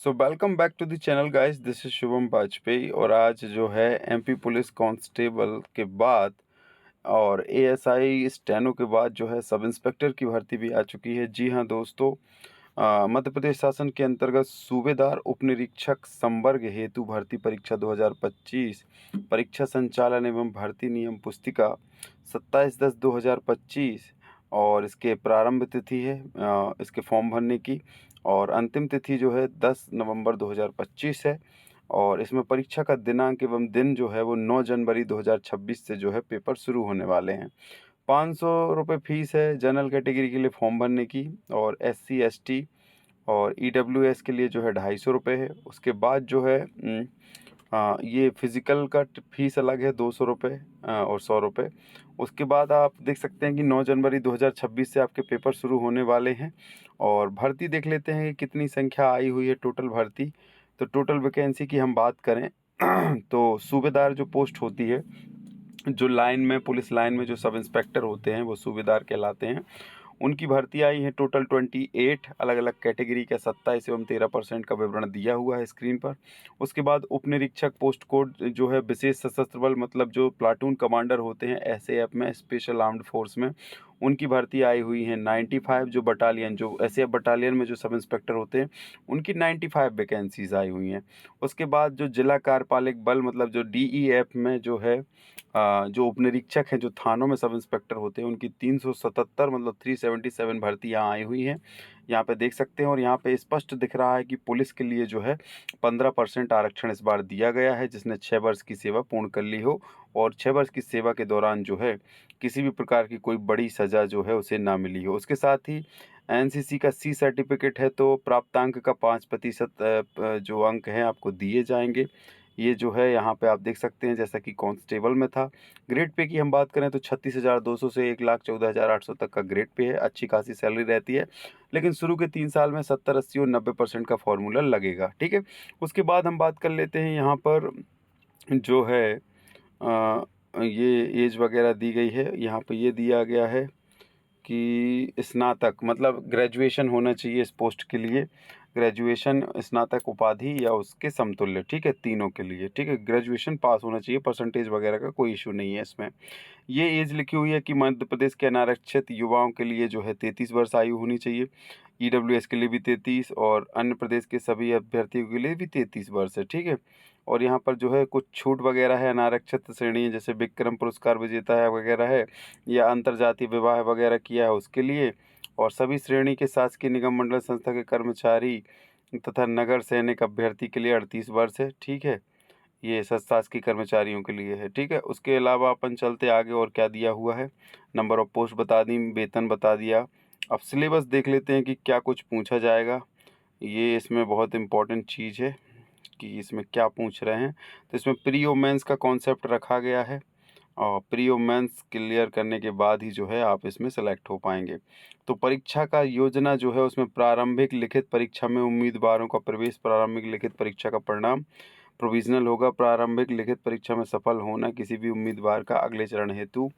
So welcome back to the channel guys, this is Shubham Vajpayee. और आज जो है एमपी पुलिस कांस्टेबल के बाद और एएसआई स्टेनो के बाद जो है सब इंस्पेक्टर की भर्ती भी आ चुकी है। जी हाँ दोस्तों, मध्य प्रदेश शासन के अंतर्गत सूबेदार उप निरीक्षक संवर्ग हेतु भर्ती परीक्षा 2025 परीक्षा संचालन एवं भर्ती नियम पुस्तिका 27/10/2025 और इसके प्रारंभ तिथि है इसके फॉर्म भरने की। और अंतिम तिथि जो है 10 नवंबर 2025 है। और इसमें परीक्षा का दिनांक एवं दिन जो है वो 9 जनवरी 2026 से जो है पेपर शुरू होने वाले हैं। 500 रुपये फीस है जनरल कैटेगरी के लिए फॉर्म भरने की। और SC ST और EWS के लिए जो है 250 रुपये है। उसके बाद जो है ये फिज़िकल का फीस अलग है 200 रुपये और 100 रुपये। उसके बाद आप देख सकते हैं कि 9 जनवरी 2026 से आपके पेपर शुरू होने वाले हैं। और भर्ती देख लेते हैं कि कितनी संख्या आई हुई है टोटल भर्ती। तो टोटल वैकेंसी की हम बात करें तो सूबेदार जो पोस्ट होती है, जो लाइन में पुलिस लाइन में जो सब इंस्पेक्टर होते हैं वो सूबेदार कहलाते हैं। उनकी भर्ती आई है टोटल 28 अलग अलग कैटेगरी का। 27 एवं 13% का विवरण दिया हुआ है स्क्रीन पर। उसके बाद उप निरीक्षक पोस्ट कोड जो है विशेष सशस्त्र बल, मतलब जो प्लाटून कमांडर होते हैं SAF में, स्पेशल आर्म्ड फोर्स में, उनकी भर्ती आई हुई है 95। जो बटालियन जो SAF बटालियन में जो सब इंस्पेक्टर होते हैं उनकी 95 वैकेंसीज आई हुई हैं। उसके बाद जो जिला कार्यपालिक बल, मतलब जो DEF में जो है जो उपनिरीक्षक हैं जो थानों में सब इंस्पेक्टर होते हैं उनकी 377 मतलब 377 भर्ती यहाँ आई हुई हैं। यहाँ पे देख सकते हैं। और यहाँ पे स्पष्ट दिख रहा है कि पुलिस के लिए जो है 15% आरक्षण इस बार दिया गया है, जिसने 6 वर्ष की सेवा पूर्ण कर ली हो और 6 वर्ष की सेवा के दौरान जो है किसी भी प्रकार की कोई बड़ी सज़ा जो है उसे ना मिली हो। उसके साथ ही NCC का C सर्टिफिकेट है तो प्राप्तांक का 5% जो अंक हैं आपको दिए जाएंगे। ये जो है यहाँ पे आप देख सकते हैं जैसा कि कांस्टेबल में था। ग्रेड पे की हम बात करें तो 36,200 से 1,14,800 तक का ग्रेड पे है। अच्छी खासी सैलरी रहती है, लेकिन शुरू के 3 साल में 70, 80 और 90% का फॉर्मूला लगेगा। ठीक है। उसके बाद हम बात कर लेते हैं यहाँ पर जो है ये एज वगैरह दी गई है। यहाँ पे ये दिया गया है कि स्नातक मतलब ग्रेजुएशन होना चाहिए इस पोस्ट के लिए। ग्रेजुएशन, स्नातक उपाधि या उसके समतुल्य। ठीक है, तीनों के लिए। ठीक है, ग्रेजुएशन पास होना चाहिए, परसेंटेज वगैरह का कोई इशू नहीं है इसमें। ये एज लिखी हुई है कि मध्य प्रदेश के अनारक्षित युवाओं के लिए जो है 33 वर्ष आयु होनी चाहिए। EWS के लिए भी 33 और अन्य प्रदेश के सभी अभ्यर्थियों के लिए भी 33 वर्ष है। ठीक है। और यहाँ पर जो है कुछ छूट वगैरह है। अनारक्षित श्रेणी जैसे विक्रम पुरस्कार विजेता है वगैरह है, या अंतर्जातीय विवाह वगैरह किया है उसके लिए। और सभी श्रेणी के शासकीय निगम मंडल संस्था के कर्मचारी तथा नगर सैनिक अभ्यर्थी के लिए 38 वर्ष है। ठीक है, ये शासकीय कर्मचारियों के लिए है। ठीक है। उसके अलावा अपन चलते आगे और क्या दिया हुआ है। नंबर ऑफ पोस्ट बता दी, वेतन बता दिया। अब सिलेबस देख लेते हैं कि क्या कुछ पूछा जाएगा। ये इसमें बहुत इम्पोर्टेंट चीज़ है कि इसमें क्या पूछ रहे हैं। तो इसमें प्री और मेंस का कॉन्सेप्ट रखा गया है और प्री और मेंस क्लियर करने के बाद ही जो है आप इसमें सेलेक्ट हो पाएंगे। तो परीक्षा का योजना जो है उसमें प्रारंभिक लिखित परीक्षा में उम्मीदवारों का प्रवेश, प्रारंभिक लिखित परीक्षा का परिणाम प्रोविजनल होगा। प्रारंभिक लिखित परीक्षा में सफल होना किसी भी उम्मीदवार का अगले चरण हेतु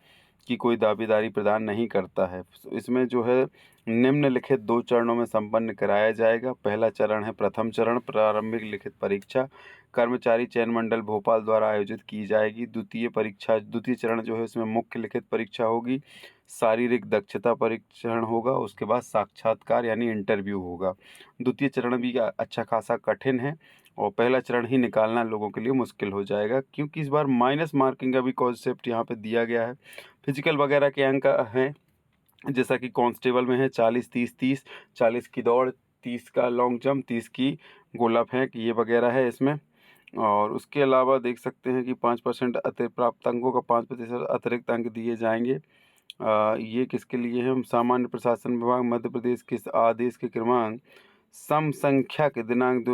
की कोई दावेदारी प्रदान नहीं करता है। इसमें जो है निम्नलिखित 2 चरणों में संपन्न कराया जाएगा। पहला चरण है प्रथम चरण प्रारंभिक लिखित परीक्षा, कर्मचारी चयन मंडल भोपाल द्वारा आयोजित की जाएगी। द्वितीय चरण जो है इसमें मुख्य लिखित परीक्षा होगी, शारीरिक दक्षता परीक्षण होगा, उसके बाद साक्षात्कार यानी इंटरव्यू होगा। द्वितीय चरण भी अच्छा खासा कठिन है और पहला चरण ही निकालना लोगों के लिए मुश्किल हो जाएगा, क्योंकि इस बार माइनस मार्किंग का भी कॉन्सेप्ट यहाँ पे दिया गया है। फिजिकल वगैरह के अंक हैं जैसा कि कांस्टेबल में है 40, 30, 30, 40 की दौड़, 30 का लॉन्ग जंप, 30 की गोला फेंक, ये वगैरह है इसमें। और उसके अलावा देख सकते हैं कि 5% अतिरिक्त प्राप्त अंकों का 5% अतिरिक्त अंक दिए जाएंगे। ये किसके लिए है। सामान्य प्रशासन विभाग मध्य प्रदेश के इस आदेश के क्रमांक सम संख्या के दिनांक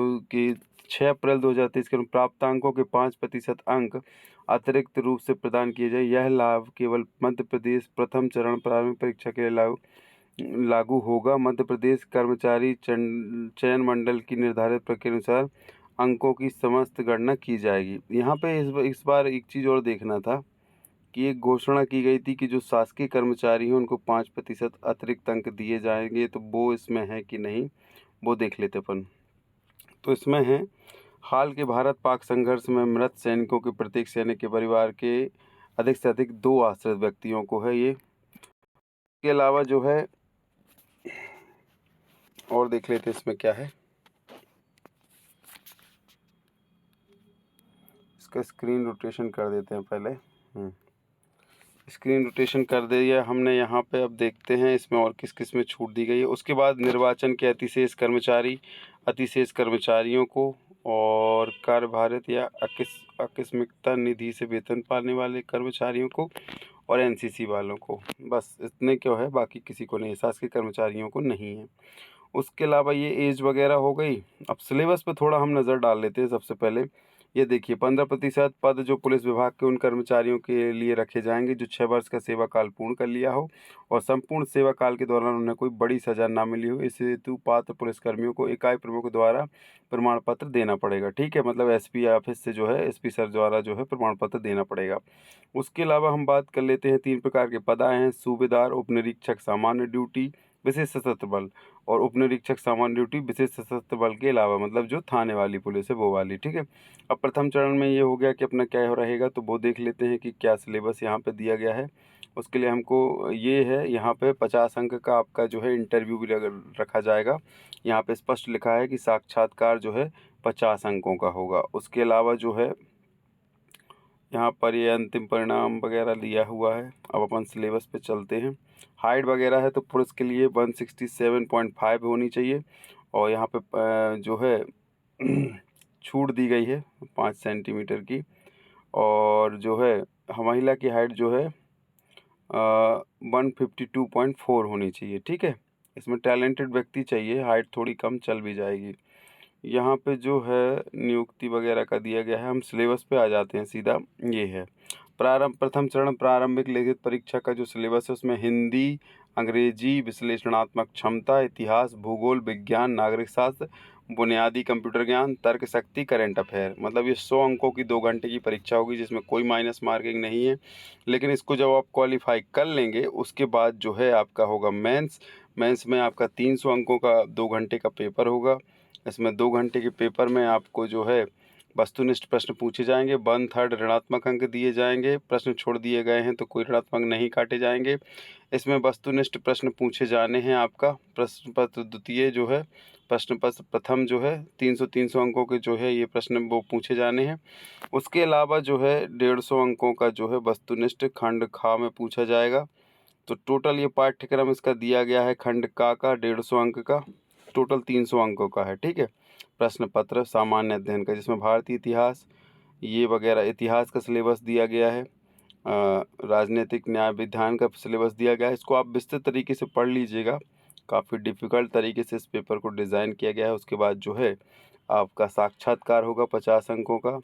6 अप्रैल 2023 के प्राप्तांकों के 5% अंक अतिरिक्त रूप से प्रदान किए जाए। यह लाभ केवल मध्य प्रदेश प्रथम चरण प्रारंभिक परीक्षा के लिए लागू होगा। मध्य प्रदेश कर्मचारी चयन मंडल की निर्धारित प्रक्रिया अनुसार अंकों की समस्त गणना की जाएगी। यहाँ पे इस बार एक चीज़ और देखना था कि एक घोषणा की गई थी कि जो शासकीय कर्मचारी हैं उनको 5% अतिरिक्त अंक दिए जाएंगे, तो वो इसमें है कि नहीं वो देख लेते अपन। तो इसमें है, हाल के भारत पाक संघर्ष में मृत सैनिकों के प्रत्येक सैनिक के परिवार के अधिक से अधिक 2 आश्रित व्यक्तियों को है ये। इसके अलावा जो है और देख लेते हैं इसमें क्या है। इसका स्क्रीन रोटेशन कर देते हैं पहले। स्क्रीन रोटेशन कर दिया हमने यहाँ पे। अब देखते हैं इसमें और किस किस में छूट दी गई है। उसके बाद निर्वाचन के अतिशेष कर्मचारियों को और कार्यभारित या आकस्मिकता निधि से वेतन पाने वाले कर्मचारियों को और एनसीसी वालों को, बस इतने क्यों है, बाकी किसी को नहीं, शासकीय कर्मचारियों को नहीं है। उसके अलावा ये एज वगैरह हो गई। अब सिलेबस पे थोड़ा हम नज़र डाल लेते हैं। सबसे पहले ये देखिए, 15% पद जो पुलिस विभाग के उन कर्मचारियों के लिए रखे जाएंगे जो 6 वर्ष का सेवा काल पूर्ण कर लिया हो और संपूर्ण सेवा काल के दौरान उन्हें कोई बड़ी सजा ना मिली हो। इस हेतु पात्र पुलिसकर्मियों को इकाई प्रमुख द्वारा प्रमाण पत्र देना पड़ेगा। ठीक है, मतलब एसपी ऑफिस से जो है, एसपी सर द्वारा जो है प्रमाण पत्र देना पड़ेगा। उसके अलावा हम बात कर लेते हैं, 3 प्रकार के पद आए हैं: सूबेदार, उप निरीक्षक सामान्य ड्यूटी, विशेष सशस्त्र बल, और उप निरीक्षक सामान्य ड्यूटी विशेष सशस्त्र बल के अलावा, मतलब जो थाने वाली पुलिस है वो वाली। ठीक है, अब प्रथम चरण में ये हो गया कि अपना क्या हो रहेगा, तो वो देख लेते हैं कि क्या सिलेबस यहाँ पे दिया गया है। उसके लिए हमको ये है, यहाँ पे 50 अंक का आपका जो है इंटरव्यू भी रखा जाएगा। यहाँ पे स्पष्ट लिखा है कि साक्षात्कार जो है 50 अंकों का होगा। उसके अलावा जो है यहाँ पर ये अंतिम परिणाम वगैरह दिया हुआ है। अब अपन सिलेबस पे चलते हैं। हाइट वगैरह है तो पुरुष के लिए 167.5 होनी चाहिए और यहाँ पे जो है छूट दी गई है 5 सेंटीमीटर की। और जो है महिला की हाइट जो है 152.4 होनी चाहिए। ठीक है, इसमें टैलेंटेड व्यक्ति चाहिए, हाइट थोड़ी कम चल भी जाएगी। यहाँ पे जो है नियुक्ति वगैरह का दिया गया है। हम सिलेबस पे आ जाते हैं सीधा। ये है प्रथम चरण प्रारंभिक लिखित परीक्षा का जो सिलेबस है उसमें हिंदी, अंग्रेजी, विश्लेषणात्मक क्षमता, इतिहास, भूगोल, विज्ञान, नागरिक शास्त्र, बुनियादी कंप्यूटर ज्ञान, तर्क शक्ति, करंट अफेयर, मतलब ये 100 अंकों की 2 घंटे की परीक्षा होगी जिसमें कोई माइनस मार्किंग नहीं है। लेकिन इसको जब आप क्वालिफाई कर लेंगे उसके बाद जो है आपका होगा मेंस में आपका 300 अंकों का 2 घंटे का पेपर होगा। इसमें 2 घंटे के पेपर में आपको जो है वस्तुनिष्ठ प्रश्न पूछे जाएंगे। 1/3 ऋणात्मक अंक दिए जाएंगे। प्रश्न छोड़ दिए गए हैं तो कोई ऋणात्मक नहीं काटे जाएंगे। इसमें वस्तुनिष्ठ प्रश्न पूछे जाने हैं। आपका प्रश्न पत्र द्वितीय जो है, प्रश्न पत्र प्रथम जो है 300 अंकों के जो है ये प्रश्न वो पूछे जाने हैं। उसके अलावा जो है 150 अंकों का जो है वस्तुनिष्ठ खंड खा में पूछा जाएगा। तो टोटल ये पाठ्यक्रम इसका दिया गया है खंड का 150 अंक का, टोटल 300 अंकों का है। ठीक है, प्रश्न पत्र सामान्य अध्ययन का जिसमें भारतीय इतिहास ये वगैरह इतिहास का सिलेबस दिया गया है, राजनीतिक न्याय विधान का सिलेबस दिया गया है। इसको आप विस्तृत तरीके से पढ़ लीजिएगा, काफ़ी डिफ़िकल्ट तरीके से इस पेपर को डिज़ाइन किया गया है। उसके बाद जो है आपका साक्षात्कार होगा 50 अंकों का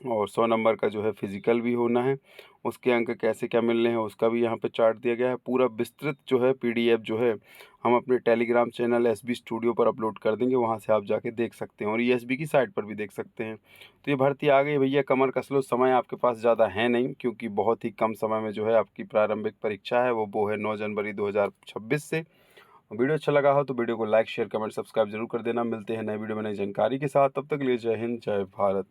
और 100 नंबर का जो है फिजिकल भी होना है। उसके अंक कैसे क्या मिलने हैं उसका भी यहाँ पे चार्ट दिया गया है। पूरा विस्तृत जो है पीडीएफ जो है हम अपने टेलीग्राम चैनल एसबी स्टूडियो पर अपलोड कर देंगे, वहाँ से आप जाके देख सकते हैं और ईएसबी की साइट पर भी देख सकते हैं। तो ये भर्ती आ गई भैया, कमर कस लो। समय आपके पास ज़्यादा है नहीं क्योंकि बहुत ही कम समय में जो है आपकी प्रारंभिक परीक्षा है वो है 9 जनवरी 2026 से। वीडियो अच्छा लगा हो तो वीडियो को लाइक शेयर कमेंट सब्सक्राइब जरूर कर देना। मिलते हैं नए वीडियो में नई जानकारी के साथ, तब तक के लिए जय हिंद जय भारत।